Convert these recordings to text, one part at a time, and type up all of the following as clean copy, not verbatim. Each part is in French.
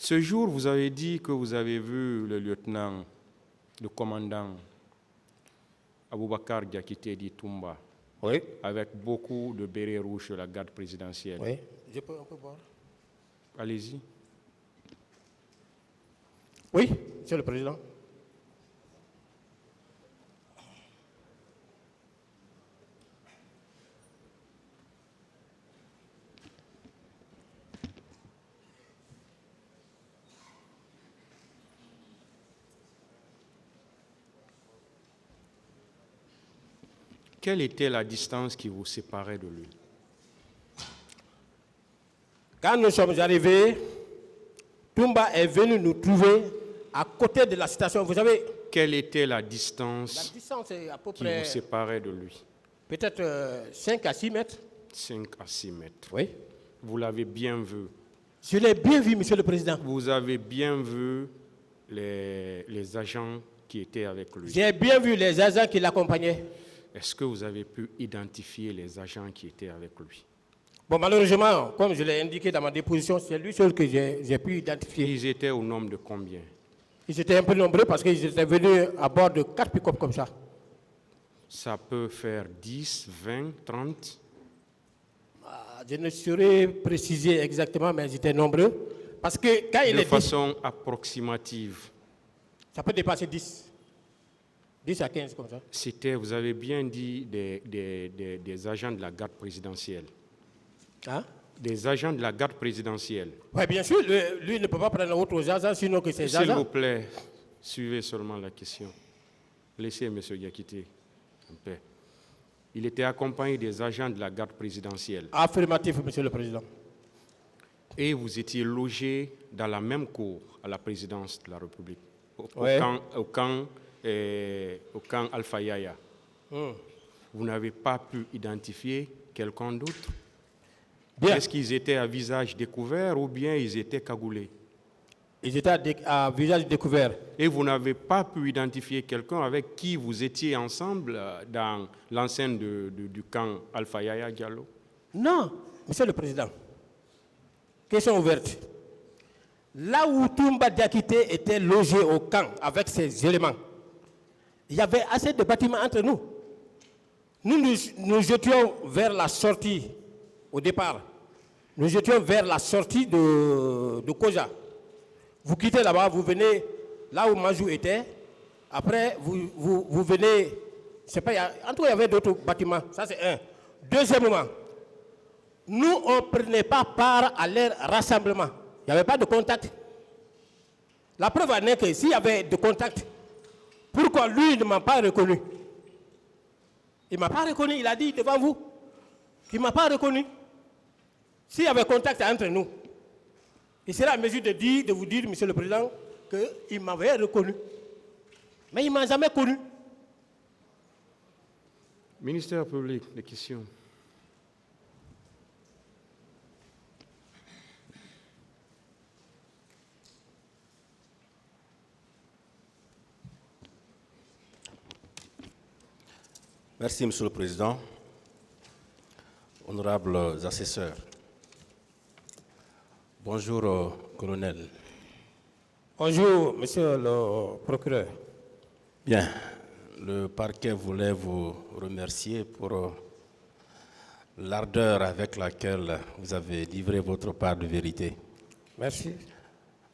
Ce jour, vous avez dit que vous avez vu le lieutenant, le commandant Aboubakar Diakité Toumba, Oui. avec beaucoup de bérets rouges de la garde présidentielle. Oui. Je peux un peu voir. Allez-y. Oui, Monsieur le Président. Quelle était la distance qui vous séparait de lui? Quand nous sommes arrivés, Toumba est venu nous trouver à côté de la station. Vous savez, quelle était la distance est à peu qui près vous séparait de lui? Peut-être 5 à 6 mètres. 5 à 6 mètres. Oui. Vous l'avez bien vu. Je l'ai bien vu, Monsieur le Président. Vous avez bien vu les agents qui étaient avec lui. J'ai bien vu les agents qui l'accompagnaient. Est-ce que vous avez pu identifier les agents qui étaient avec lui? Bon, malheureusement, comme je l'ai indiqué dans ma déposition, c'est lui seul que j'ai pu identifier. Ils étaient au nombre de combien? Ils étaient un peu nombreux parce qu'ils étaient venus à bord de 4 pick-up comme ça. Ça peut faire 10, 20, 30? Je ne saurais préciser exactement, mais ils étaient nombreux. Parce que quand il est de façon approximative. Ça peut dépasser 10. 10 à 15 comme ça. C'était, vous avez bien dit, des agents de la garde présidentielle. Hein? Des agents de la garde présidentielle. Oui, bien sûr, lui ne peut pas prendre autres agents, sinon que ses agents. S'il vous plaît, suivez seulement la question. Laissez M. Diakité en paix. Il était accompagné des agents de la garde présidentielle. Affirmatif, Monsieur le Président. Et vous étiez logé dans la même cour à la présidence de la République, au camp Alpha Yaya. Vous n'avez pas pu identifier quelqu'un d'autre? Est-ce qu'ils étaient à visage découvert ou bien ils étaient cagoulés? Ils étaient à visage découvert. Et vous n'avez pas pu identifier quelqu'un avec qui vous étiez ensemble dans l'enceinte du camp Alpha Yaya Diallo? Non, Monsieur le Président. Question ouverte. Là où Toumba Diakité était logé au camp avec ses éléments, il y avait assez de bâtiments entre nous. Nous jetions vers la sortie, au départ. Nous jetions vers la sortie de Koja. Vous quittez là-bas, vous venez là où Majou était. Après, vous venez, je sais pas, en tout cas, il y avait d'autres bâtiments. Ça, c'est un. Deuxièmement, nous, on ne prenait pas part à leur rassemblement. Il n'y avait pas de contact. La preuve en est que s'il y avait de contact, pourquoi lui ne m'a pas reconnu? Il ne m'a pas reconnu, il a dit devant vous qu'il ne m'a pas reconnu. S'il y avait contact entre nous, il serait à mesure de vous dire, Monsieur le Président, qu'il m'avait reconnu. Mais il ne m'a jamais connu. Ministère public, des questions. Merci, Monsieur le Président. Honorables assesseurs. Bonjour, colonel. Bonjour, Monsieur le procureur. Bien, le parquet voulait vous remercier pour l'ardeur avec laquelle vous avez livré votre part de vérité. Merci.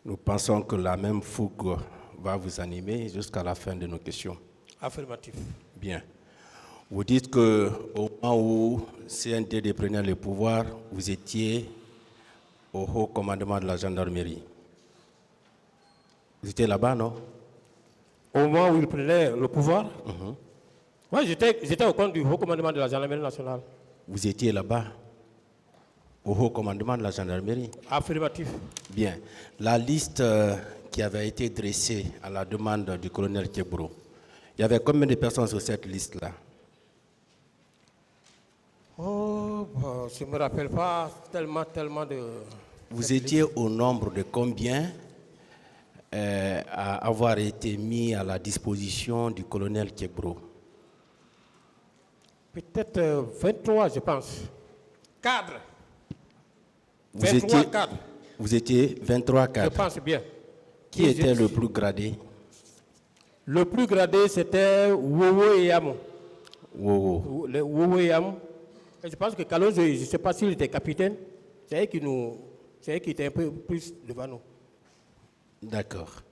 Nous pensons que la même fougue va vous animer jusqu'à la fin de nos questions. Affirmatif. Bien. Vous dites qu'au moment où CNTD prenait le pouvoir, vous étiez au haut commandement de la gendarmerie. Vous étiez là-bas, non? Au moment où il prenait le pouvoir? Oui, j'étais au compte du haut commandement de la gendarmerie nationale. Vous étiez là-bas, au haut commandement de la gendarmerie? Affirmatif. Bien. La liste qui avait été dressée à la demande du colonel Kebro, il y avait combien de personnes sur cette liste-là? Oh, bon, je ne me rappelle pas tellement de... Vous étiez au nombre de combien à avoir été mis à la disposition du colonel Kebro? Peut-être 23, je pense. Cadres. Vous étiez, cadres. Vous étiez 23 Je cadres. pense bien. Qui était le plus gradé? Le plus gradé, c'était Wowo Eyamo. Wowo. Le Wowo Eyamo. Et je pense que Kalonzo, je ne sais pas s'il était capitaine, c'est elle qui était un peu plus devant nous. D'accord.